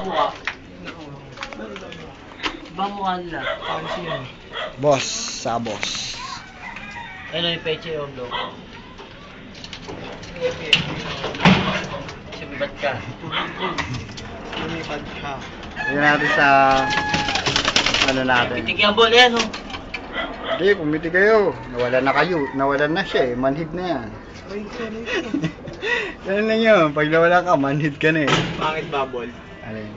Mukha. Ibang mukha nila. Fancy yan. Boss, sa boss. Ano yung peche o vlog? Sumibat ka. Lumipad ka. Tingnan natin sa ano natin. Pitik yung ball yan, oh. Hindi, pumiti kayo. Nawalan na kayo. Nawalan na siya eh. Manhid na yan. Ay, sorry. Ganun lang yun. Pag nawala ka, manhid ka na eh. Pangit babol. Alin.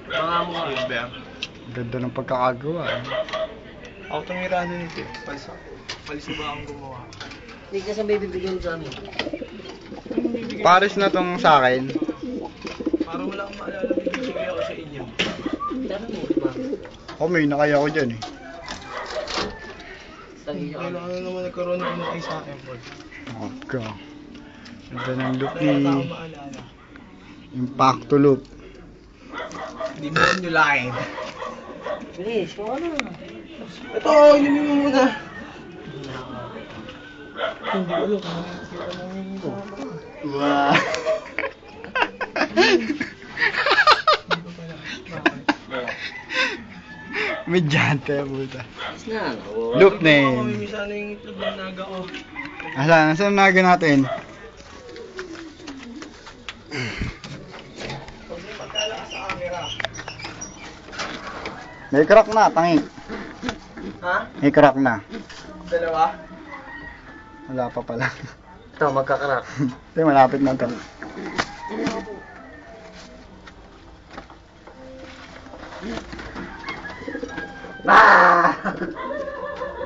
Mga mukha. Silver. Ganda ng pagkakagawa. Eh. Ako tumirado nito eh. Palisa ba ang gumawa? Hindi ka sabay bibigyan sa amin. Pares na tong sa akin. Parang wala akong maalala bibigay ako sa inyo. Tara mo, di ba? Ako may nakaya ko dyan eh. Sabi niyo Kailangan na naman nagkaroon ng inutay sa akin, Paul. Ako. Ganda ng loop Wala ni akong maalala. Impacto loop. Hindi mo nyo lain. Bilis, kung ano. Ito, inumin mo muna. Hindi ko alam kung nakikita mo yung sama. Wow. Hindi ko pala. Bakit? Medyante puta. Tapos na, ano? Loop Kami name. misana yung itlog ng naga ko. Nasaan naga natin? Huwag niyo pagkalakas sa camera. May crack na, tangi. Ha? May crack na. Dalawa? Wala pa pala. Ito, magkakarak. Hindi, malapit na ito. Ah!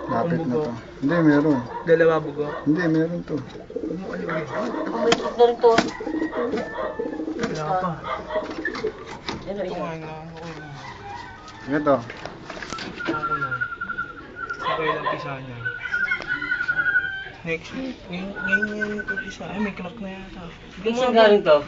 Lapit na to. Hindi, meron. Dalawa bugo. Hindi, meron to. Huwag mo aliwin. Ako may truck na rin to. Wala pa. Ano Ito yun? nga nga. Okay lang. Ito. Ako lang. Okay lang isa niya. Next week. Ngayon yung isa. Ay, may clock na yata. Bigyan galing to.